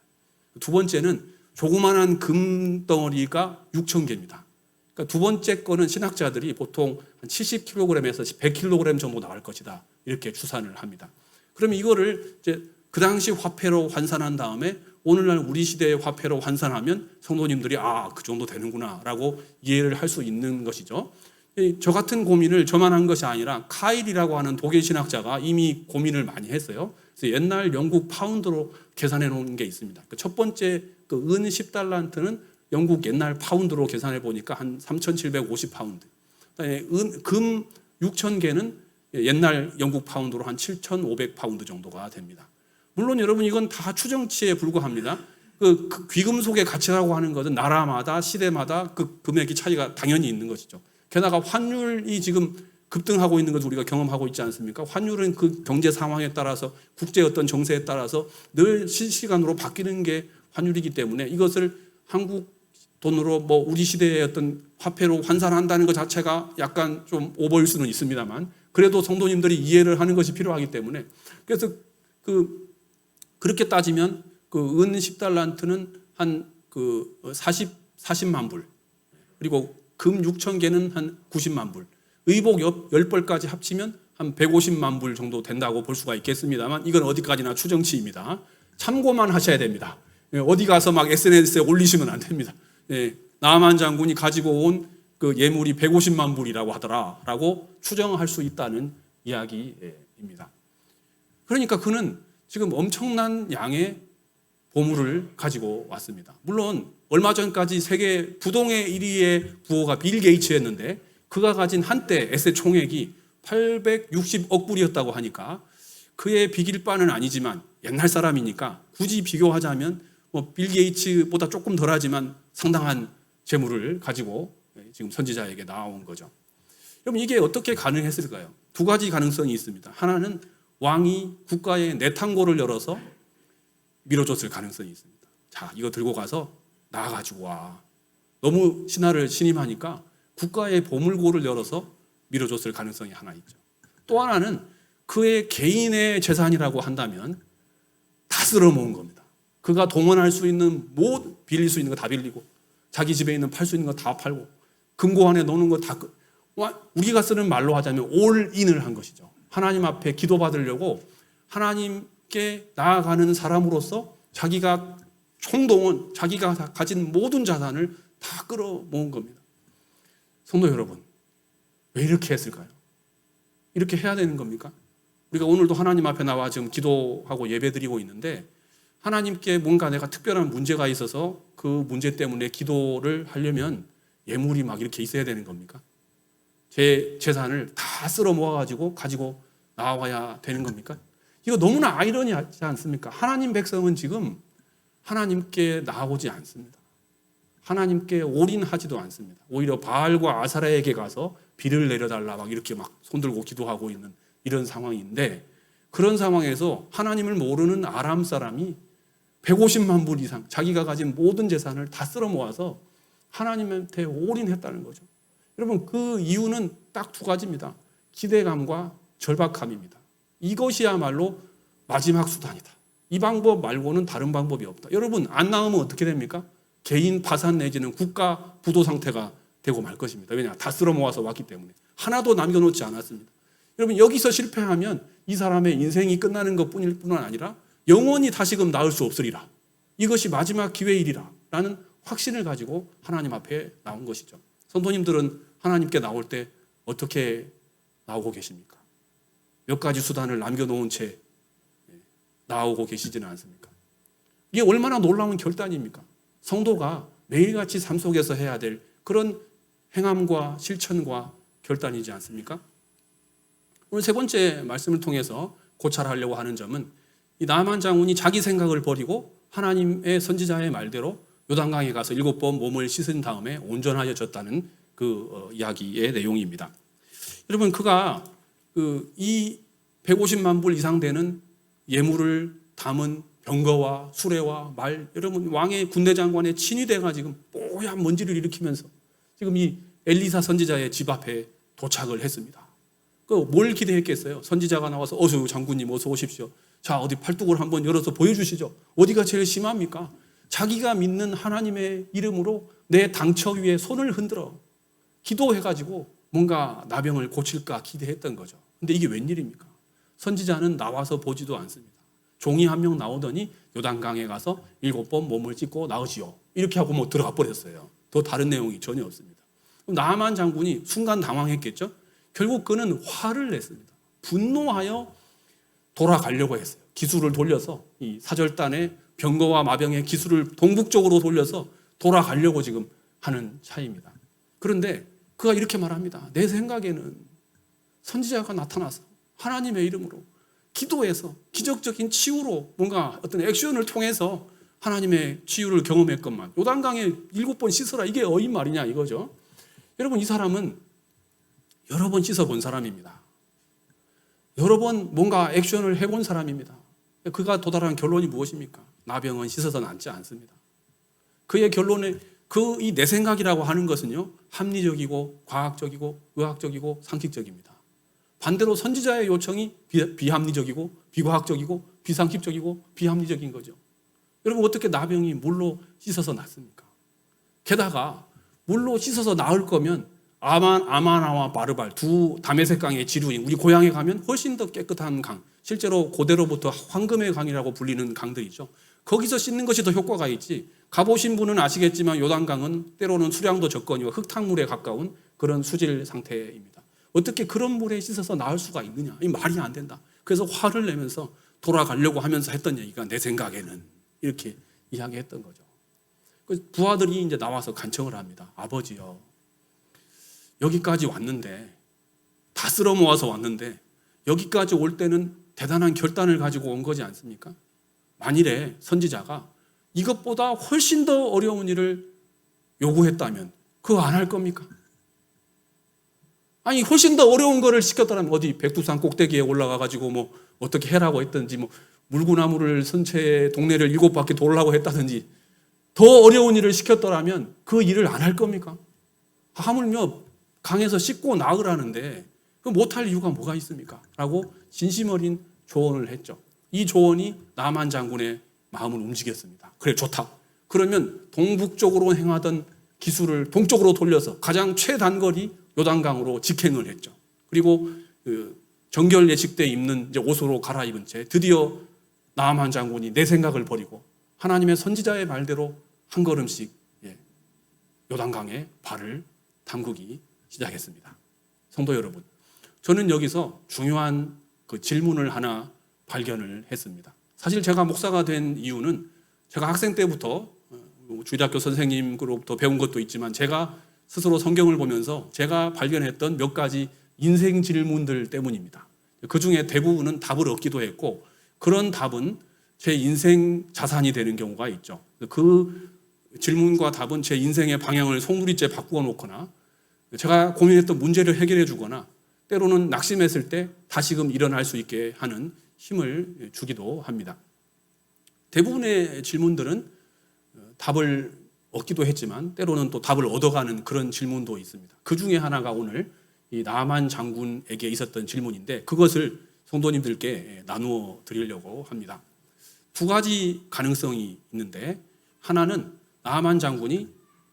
두 번째는 조그만한 금덩어리가 6,000개입니다. 그러니까 두 번째 거는 신학자들이 보통 한 70kg에서 100kg 정도 나올 것이다. 이렇게 추산을 합니다. 그러면 이거를 이제 그 당시 화폐로 환산한 다음에 오늘날 우리 시대의 화폐로 환산하면 성도님들이 그 정도 되는구나라고 이해를 할 수 있는 것이죠. 저 같은 고민을 저만 한 것이 아니라 카일이라고 하는 독일 신학자가 이미 고민을 많이 했어요. 그래서 옛날 영국 파운드로 계산해 놓은 게 있습니다. 첫 번째 그 은 10달란트는 영국 옛날 파운드로 계산해 보니까 한 3,750파운드. 금 6,000개는 옛날 영국 파운드로 한 7,500파운드 정도가 됩니다. 물론 여러분 이건 다 추정치에 불과합니다. 그 귀금속의 가치라고 하는 것은 나라마다 시대마다 그 금액의 차이가 당연히 있는 것이죠. 게다가 환율이 지금 급등하고 있는 것을 우리가 경험하고 있지 않습니까? 환율은 그 경제 상황에 따라서 국제 어떤 정세에 따라서 늘 실시간으로 바뀌는 게 환율이기 때문에 이것을 한국 돈으로 우리 시대의 어떤 화폐로 환산한다는 것 자체가 약간 좀 오버일 수는 있습니다만 그래도 성도님들이 이해를 하는 것이 필요하기 때문에 그래서 그렇게 따지면 그 은 10달란트는 한 40만 불 그리고 금 6,000개는 한 90만 불 의복 10벌까지 합치면 한 150만 불 정도 된다고 볼 수가 있겠습니다만 이건 어디까지나 추정치입니다. 참고만 하셔야 됩니다. 어디 가서 막 SNS에 올리시면 안 됩니다. 나아만 장군이 가지고 온 그 예물이 150만 불이라고 하더라라고 추정할 수 있다는 이야기입니다. 그러니까 그는 지금 엄청난 양의 보물을 가지고 왔습니다. 물론 얼마 전까지 세계 부동의 1위의 부호가 빌 게이츠였는데 그가 가진 한때 에세 총액이 860억 불이었다고 하니까 그의 비길 바는 아니지만 옛날 사람이니까 굳이 비교하자면 빌 게이츠보다 조금 덜하지만 상당한 재물을 가지고 지금 선지자에게 나온 거죠. 그럼 이게 어떻게 가능했을까요? 두 가지 가능성이 있습니다. 하나는 왕이 국가의 내탕고를 열어서 밀어줬을 가능성이 있습니다. 자, 이거 들고 가서 나가지고 와. 너무 신하를 신임하니까 국가의 보물고를 열어서 밀어줬을 가능성이 하나 있죠. 또 하나는 그의 개인의 재산이라고 한다면 다 쓸어모은 겁니다. 그가 동원할 수 있는 빌릴 수 있는 거 다 빌리고 자기 집에 있는 팔 수 있는 거 다 팔고 금고 안에 넣는 거 다 우리가 쓰는 말로 하자면 올인을 한 것이죠. 하나님 앞에 기도받으려고 하나님께 나아가는 사람으로서 자기가 총동원, 자기가 가진 모든 자산을 다 끌어모은 겁니다. 성도 여러분, 왜 이렇게 했을까요? 이렇게 해야 되는 겁니까? 우리가 오늘도 하나님 앞에 나와 지금 기도하고 예배드리고 있는데 하나님께 뭔가 내가 특별한 문제가 있어서 그 문제 때문에 기도를 하려면 예물이 막 이렇게 있어야 되는 겁니까? 제 재산을 다 쓸어 모아가지고 가지고 나와야 되는 겁니까? 이거 너무나 아이러니하지 않습니까? 하나님 백성은 지금 하나님께 나아오지 않습니다. 하나님께 올인하지도 않습니다. 오히려 바알과 아사라에게 가서 비를 내려달라 막 이렇게 막 손들고 기도하고 있는 이런 상황인데 그런 상황에서 하나님을 모르는 아람 사람이 150만 불 이상 자기가 가진 모든 재산을 다 쓸어 모아서 하나님한테 올인했다는 거죠. 여러분 그 이유는 딱 두 가지입니다. 기대감과 절박함입니다. 이것이야말로 마지막 수단이다. 이 방법 말고는 다른 방법이 없다. 여러분 안 나오면 어떻게 됩니까? 개인 파산 내지는 국가 부도 상태가 되고 말 것입니다. 왜냐? 다 쓸어 모아서 왔기 때문에. 하나도 남겨놓지 않았습니다. 여러분 여기서 실패하면 이 사람의 인생이 끝나는 것뿐일 뿐 아니라 영원히 다시금 나을 수 없으리라. 이것이 마지막 기회이리라 라는 확신을 가지고 하나님 앞에 나온 것이죠. 성도님들은 하나님께 나올 때 어떻게 나오고 계십니까? 몇 가지 수단을 남겨놓은 채 나오고 계시지는 않습니까? 이게 얼마나 놀라운 결단입니까? 성도가 매일같이 삶 속에서 해야 될 그런 행함과 실천과 결단이지 않습니까? 오늘 세 번째 말씀을 통해서 고찰하려고 하는 점은 이 나아만 장군이 자기 생각을 버리고 하나님의 선지자의 말대로 요단강에 가서 7번 몸을 씻은 다음에 온전하여졌다는 그 이야기의 내용입니다. 여러분 그가 이 150만 불 이상 되는 예물을 담은 병거와 수레와 말, 여러분 왕의 군대 장관의 친위대가 지금 뽀얀 먼지를 일으키면서 지금 이 엘리사 선지자의 집 앞에 도착을 했습니다. 뭘 기대했겠어요? 선지자가 나와서 어서 장군님 어서 오십시오. 자 어디 팔뚝을 한번 열어서 보여주시죠. 어디가 제일 심합니까? 자기가 믿는 하나님의 이름으로 내 당처 위에 손을 흔들어 기도해가지고 뭔가 나병을 고칠까 기대했던 거죠. 근데 이게 웬일입니까? 선지자는 나와서 보지도 않습니다. 종이 한 명 나오더니 요단강에 가서 7번 몸을 씻고 나으시오. 이렇게 하고 뭐 들어가 버렸어요. 더 다른 내용이 전혀 없습니다. 나아만 장군이 순간 당황했겠죠? 결국 그는 화를 냈습니다. 분노하여 돌아가려고 했어요. 기술을 돌려서 이 사절단의 병거와 마병의 기술을 동북쪽으로 돌려서 돌아가려고 지금 하는 차이입니다. 그런데 그가 이렇게 말합니다. 내 생각에는 선지자가 나타나서 하나님의 이름으로 기도해서 기적적인 치유로 뭔가 어떤 액션을 통해서 하나님의 치유를 경험했건만 요단강에 7번 씻어라 이게 어인 말이냐 이거죠. 여러분 이 사람은 여러 번 씻어본 사람입니다. 여러 번 뭔가 액션을 해본 사람입니다. 그가 도달한 결론이 무엇입니까? 나병은 씻어서 낫지 않습니다. 그의 결론에 이 내 생각이라고 하는 것은요 합리적이고 과학적이고 의학적이고 상식적입니다. 반대로 선지자의 요청이 비합리적이고 비과학적이고 비상식적이고 비합리적인 거죠. 여러분 어떻게 나병이 물로 씻어서 낫습니까? 게다가 물로 씻어서 나을 거면 아마나와 바르발 두 다메섹 강의 지류인 우리 고향에 가면 훨씬 더 깨끗한 강, 실제로 고대로부터 황금의 강이라고 불리는 강들이죠. 거기서 씻는 것이 더 효과가 있지. 가보신 분은 아시겠지만 요단강은 때로는 수량도 적거니와 흙탕물에 가까운 그런 수질 상태입니다. 어떻게 그런 물에 씻어서 나을 수가 있느냐? 이 말이 안 된다. 그래서 화를 내면서 돌아가려고 하면서 했던 얘기가 내 생각에는 이렇게 이야기했던 거죠. 부하들이 이제 나와서 간청을 합니다. 아버지요, 여기까지 왔는데, 다 쓸어 모아서 왔는데 여기까지 올 때는 대단한 결단을 가지고 온 거지 않습니까? 만일에 선지자가 이것보다 훨씬 더 어려운 일을 요구했다면 그거 안 할 겁니까? 아니, 훨씬 더 어려운 거를 시켰다면 어디 백두산 꼭대기에 올라가 가지고 뭐 어떻게 해라고 했든지, 뭐 물구나무를 선체 동네를 7바퀴 돌라고 했다든지 더 어려운 일을 시켰더라면 그 일을 안 할 겁니까? 하물며 강에서 씻고 나으라는데 그 못할 이유가 뭐가 있습니까? 라고 진심 어린 조언을 했죠. 이 조언이 나만 장군의 마음을 움직였습니다. 그래, 좋다. 그러면 동북쪽으로 행하던 기술을 동쪽으로 돌려서 가장 최단거리 요단강으로 직행을 했죠. 그리고 그 정결 예식 때 입는 이제 옷으로 갈아입은 채 드디어 나만 장군이 내 생각을 버리고 하나님의 선지자의 말대로 한 걸음씩 요단강에 발을 담그기 시작했습니다. 성도 여러분, 저는 여기서 중요한 그 질문을 하나 발견을 했습니다. 사실 제가 목사가 된 이유는 제가 학생 때부터 주일학교 선생님으로부터 배운 것도 있지만 제가 스스로 성경을 보면서 제가 발견했던 몇 가지 인생 질문들 때문입니다. 그 중에 대부분은 답을 얻기도 했고 그런 답은 제 인생 자산이 되는 경우가 있죠. 그 질문과 답은 제 인생의 방향을 송두리째 바꾸어 놓거나 제가 고민했던 문제를 해결해 주거나 때로는 낙심했을 때 다시금 일어날 수 있게 하는 힘을 주기도 합니다. 대부분의 질문들은 답을 얻기도 했지만 때로는 또 답을 얻어가는 그런 질문도 있습니다. 그 중에 하나가 오늘 이 나만 장군에게 있었던 질문인데 그것을 성도님들께 나누어 드리려고 합니다. 두 가지 가능성이 있는데 하나는 나만 장군이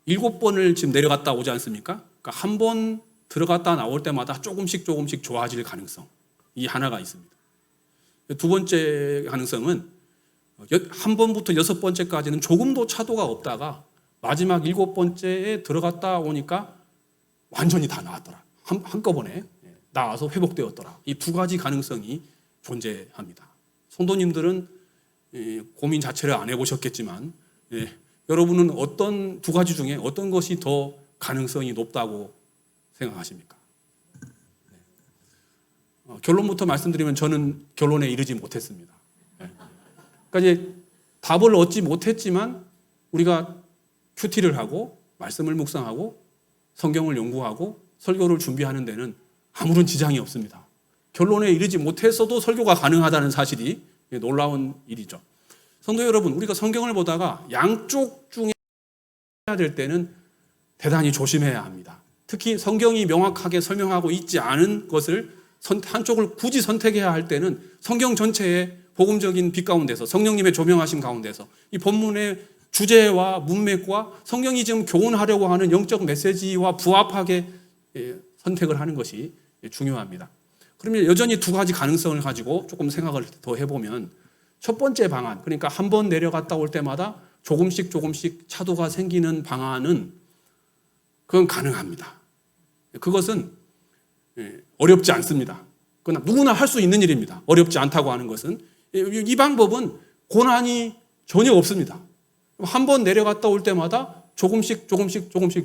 7번을 지금 내려갔다 오지 않습니까? 그러니까 한 번 들어갔다 나올 때마다 조금씩 좋아질 가능성, 이 하나가 있습니다. 두 번째 가능성은 한 번부터 6번째까지는 조금도 차도가 없다가 마지막 7번째에 들어갔다 오니까 완전히 다 나았더라. 한꺼번에 나와서 회복되었더라. 이 두 가지 가능성이 존재합니다. 성도님들은 고민 자체를 안 해보셨겠지만 여러분은 어떤 두 가지 중에 어떤 것이 더 가능성이 높다고 생각하십니까? 결론부터 말씀드리면 저는 결론에 이르지 못했습니다. 그러니까 이제 답을 얻지 못했지만 우리가 큐티를 하고 말씀을 묵상하고 성경을 연구하고 설교를 준비하는 데는 아무런 지장이 없습니다. 결론에 이르지 못했어도 설교가 가능하다는 사실이 놀라운 일이죠. 성도 여러분, 우리가 성경을 보다가 양쪽 중에 해야 될 때는 대단히 조심해야 합니다. 특히 성경이 명확하게 설명하고 있지 않은 것을 한쪽을 굳이 선택해야 할 때는 성경 전체의 복음적인 빛 가운데서 성령님의 조명하심 가운데서 이 본문의 주제와 문맥과 성경이 지금 교훈하려고 하는 영적 메시지와 부합하게 선택을 하는 것이 중요합니다. 그러면 여전히 두 가지 가능성을 가지고 조금 생각을 더 해보면 첫 번째 방안, 그러니까 한 번 내려갔다 올 때마다 조금씩 차도가 생기는 방안은 그건 가능합니다. 그것은 어렵지 않습니다. 그러나 누구나 할 수 있는 일입니다. 어렵지 않다고 하는 것은. 이 방법은 고난이 전혀 없습니다. 한 번 내려갔다 올 때마다 조금씩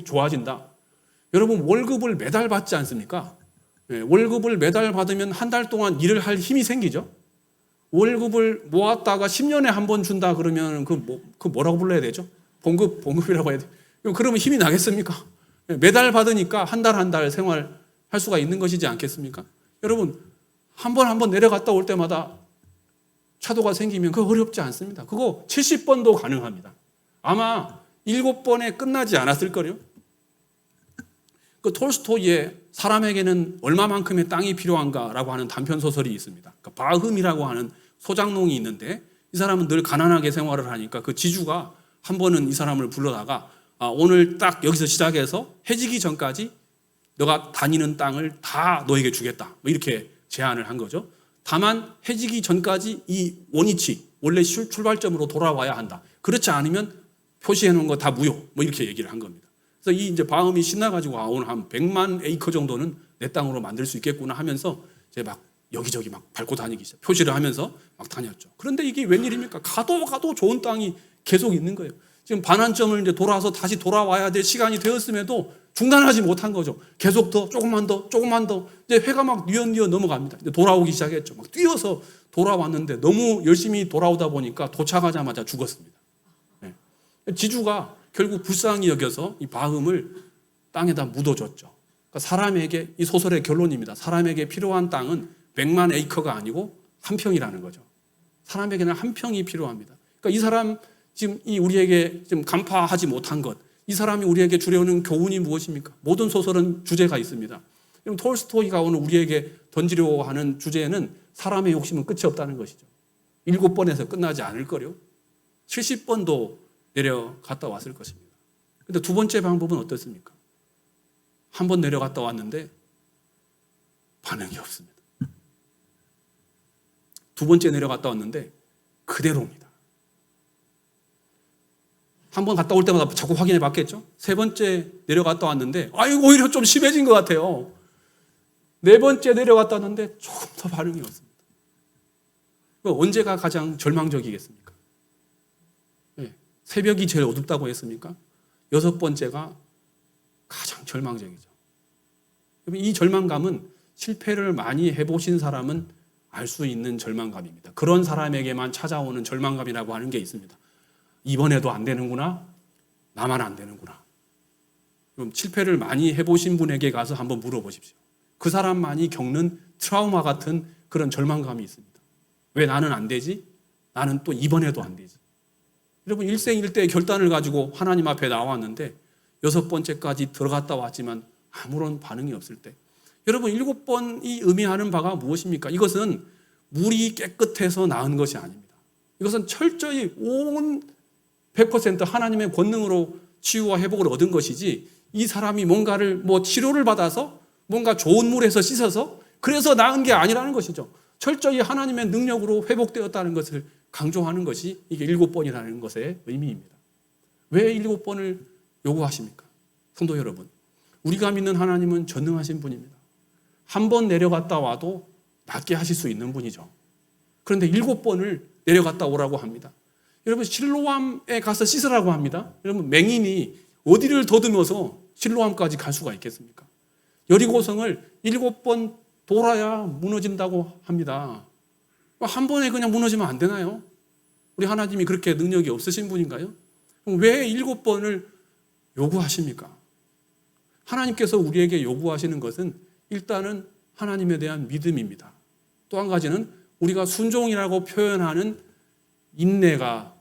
좋아진다. 여러분, 월급을 매달 받지 않습니까? 월급을 매달 받으면 한 달 동안 일을 할 힘이 생기죠. 월급을 모았다가 10년에 한 번 준다 그러면 그 뭐라고 불러야 되죠? 봉급이라고 해야 돼. 그러면 힘이 나겠습니까? 매달 받으니까 한 달 생활할 수가 있는 것이지 않겠습니까? 여러분, 한 번 내려갔다 올 때마다 차도가 생기면 그거 어렵지 않습니다. 그거 70번도 가능합니다. 아마 7번에 끝나지 않았을 거요. 그 톨스토이의 사람에게는 얼마만큼의 땅이 필요한가라고 하는 단편 소설이 있습니다. 그 바흠이라고 하는 소장농이 있는데 이 사람은 늘 가난하게 생활을 하니까 그 지주가 한 번은 이 사람을 불러다가 오늘 딱 여기서 시작해서 해지기 전까지 너가 다니는 땅을 다 너에게 주겠다. 이렇게 제안을 한 거죠. 다만 해지기 전까지 이 원위치, 원래 출발점으로 돌아와야 한다. 그렇지 않으면 표시해 놓은 거 다 무효. 뭐 이렇게 얘기를 한 겁니다. 그래서 이 이제 바음이 신나가지고 오늘 한 100만 에이커 정도는 내 땅으로 만들 수 있겠구나 하면서 이제 막 여기저기 막 밟고 다니기 시작. 표시를 하면서 막 다녔죠. 그런데 이게 웬일입니까? 가도 좋은 땅이 계속 있는 거예요. 지금 반환점을 이제 돌아서 다시 돌아와야 될 시간이 되었음에도 중단하지 못한 거죠. 계속 더, 조금만 더. 이제 회가 막 뉘엿뉘엿 넘어갑니다. 이제 돌아오기 시작했죠. 막 뛰어서 돌아왔는데 너무 열심히 돌아오다 보니까 도착하자마자 죽었습니다. 네. 지주가 결국 불쌍히 여겨서 이 바음을 땅에다 묻어줬죠. 그러니까 사람에게, 이 소설의 결론입니다. 사람에게 필요한 땅은 100만 에이커가 아니고 한 평이라는 거죠. 사람에게는 한 평이 필요합니다. 그러니까 이 사람 지금 이 우리에게 지금 간파하지 못한 것, 이 사람이 우리에게 주려는 교훈이 무엇입니까? 모든 소설은 주제가 있습니다. 그럼 톨스토이가 오늘 우리에게 던지려고 하는 주제는 사람의 욕심은 끝이 없다는 것이죠. 7번에서 끝나지 않을 거요. 70번도 내려갔다 왔을 것입니다. 근데 두 번째 방법은 어떻습니까? 한 번 내려갔다 왔는데 반응이 없습니다. 두 번째 내려갔다 왔는데 그대로입니다. 한 번 갔다 올 때마다 자꾸 확인해 봤겠죠? 세 번째 내려갔다 왔는데 오히려 좀 심해진 것 같아요. 네 번째 내려갔다 왔는데 조금 더 반응이 없습니다. 언제가 가장 절망적이겠습니까? 네. 새벽이 제일 어둡다고 했습니까? 6번째가 가장 절망적이죠. 이 절망감은 실패를 많이 해보신 사람은 알 수 있는 절망감입니다. 그런 사람에게만 찾아오는 절망감이라고 하는 게 있습니다. 이번에도 안 되는구나. 나만 안 되는구나. 그럼 실패를 많이 해보신 분에게 가서 한번 물어보십시오. 그 사람만이 겪는 트라우마 같은 그런 절망감이 있습니다. 왜 나는 안 되지? 나는 또 이번에도 안 되지. 여러분 일생일대의 결단을 가지고 하나님 앞에 나왔는데 6번째까지 들어갔다 왔지만 아무런 반응이 없을 때 여러분 7번이 의미하는 바가 무엇입니까? 이것은 물이 깨끗해서 나은 것이 아닙니다. 이것은 철저히 온 100% 하나님의 권능으로 치유와 회복을 얻은 것이지 이 사람이 뭔가를 치료를 받아서 뭔가 좋은 물에서 씻어서 그래서 나은 게 아니라는 것이죠. 철저히 하나님의 능력으로 회복되었다는 것을 강조하는 것이 이게 7번이라는 것의 의미입니다. 왜 7번을 요구하십니까? 성도 여러분, 우리가 믿는 하나님은 전능하신 분입니다. 한 번 내려갔다 와도 낫게 하실 수 있는 분이죠. 그런데 7번을 내려갔다 오라고 합니다. 여러분 실로암에 가서 씻으라고 합니다. 여러분 맹인이 어디를 더듬어서 실로암까지 갈 수가 있겠습니까? 여리고성을 7번 돌아야 무너진다고 합니다. 한 번에 그냥 무너지면 안 되나요? 우리 하나님이 그렇게 능력이 없으신 분인가요? 왜 7번을 요구하십니까? 하나님께서 우리에게 요구하시는 것은 일단은 하나님에 대한 믿음입니다. 또 한 가지는 우리가 순종이라고 표현하는 인내가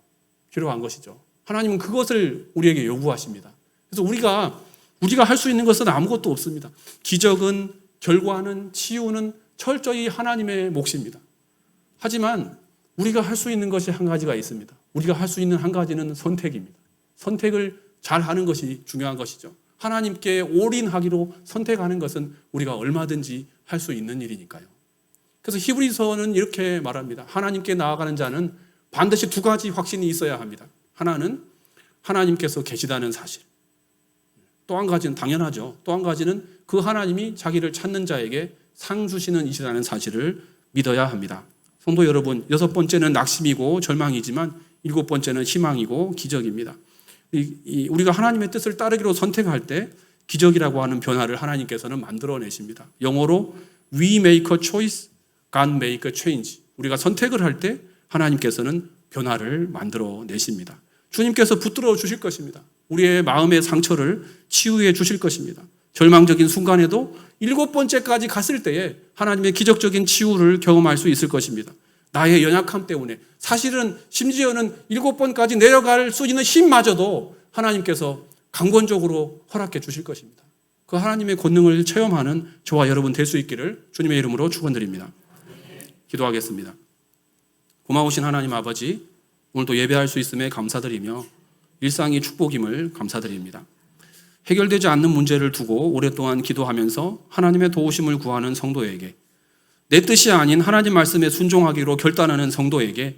필요한 것이죠. 하나님은 그것을 우리에게 요구하십니다. 그래서 우리가 할 수 있는 것은 아무것도 없습니다. 기적은, 결과는, 치유는 철저히 하나님의 몫입니다. 하지만 우리가 할 수 있는 것이 한 가지가 있습니다. 우리가 할 수 있는 한 가지는 선택입니다. 선택을 잘 하는 것이 중요한 것이죠. 하나님께 올인하기로 선택하는 것은 우리가 얼마든지 할 수 있는 일이니까요. 그래서 히브리서는 이렇게 말합니다. 하나님께 나아가는 자는 반드시 두 가지 확신이 있어야 합니다. 하나는 하나님께서 계시다는 사실. 또 한 가지는 당연하죠. 또 한 가지는 그 하나님이 자기를 찾는 자에게 상 주시는 이시라는 사실을 믿어야 합니다. 성도 여러분, 6번째는 낙심이고 절망이지만 7번째는 희망이고 기적입니다. 우리가 하나님의 뜻을 따르기로 선택할 때 기적이라고 하는 변화를 하나님께서는 만들어내십니다. 영어로 We make a choice, God make a change. 우리가 선택을 할 때 하나님께서는 변화를 만들어내십니다. 주님께서 붙들어 주실 것입니다. 우리의 마음의 상처를 치유해 주실 것입니다. 절망적인 순간에도 7번째까지 갔을 때에 하나님의 기적적인 치유를 경험할 수 있을 것입니다. 나의 연약함 때문에 사실은 심지어는 7번까지 내려갈 수 있는 힘마저도 하나님께서 강권적으로 허락해 주실 것입니다. 그 하나님의 권능을 체험하는 저와 여러분 될 수 있기를 주님의 이름으로 축원드립니다. 기도하겠습니다. 고마우신 하나님 아버지, 오늘도 예배할 수 있음에 감사드리며 일상이 축복임을 감사드립니다. 해결되지 않는 문제를 두고 오랫동안 기도하면서 하나님의 도우심을 구하는 성도에게 내 뜻이 아닌 하나님 말씀에 순종하기로 결단하는 성도에게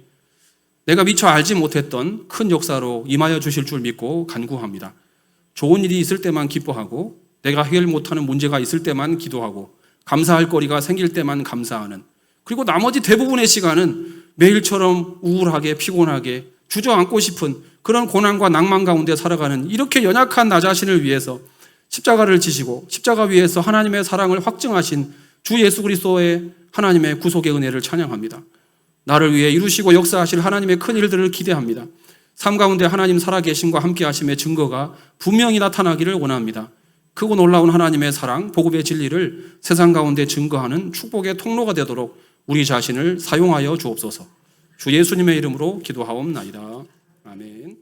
내가 미처 알지 못했던 큰 역사로 임하여 주실 줄 믿고 간구합니다. 좋은 일이 있을 때만 기뻐하고 내가 해결 못하는 문제가 있을 때만 기도하고 감사할 거리가 생길 때만 감사하는, 그리고 나머지 대부분의 시간은 매일처럼 우울하게 피곤하게 주저앉고 싶은 그런 고난과 낭만 가운데 살아가는 이렇게 연약한 나 자신을 위해서 십자가를 지시고 십자가 위에서 하나님의 사랑을 확증하신 주 예수 그리스도의 하나님의 구속의 은혜를 찬양합니다. 나를 위해 이루시고 역사하실 하나님의 큰 일들을 기대합니다. 삶 가운데 하나님 살아계심과 함께하심의 증거가 분명히 나타나기를 원합니다. 크고 놀라운 하나님의 사랑, 복음의 진리를 세상 가운데 증거하는 축복의 통로가 되도록 우리 자신을 사용하여 주옵소서. 주 예수님의 이름으로 기도하옵나이다. 아멘.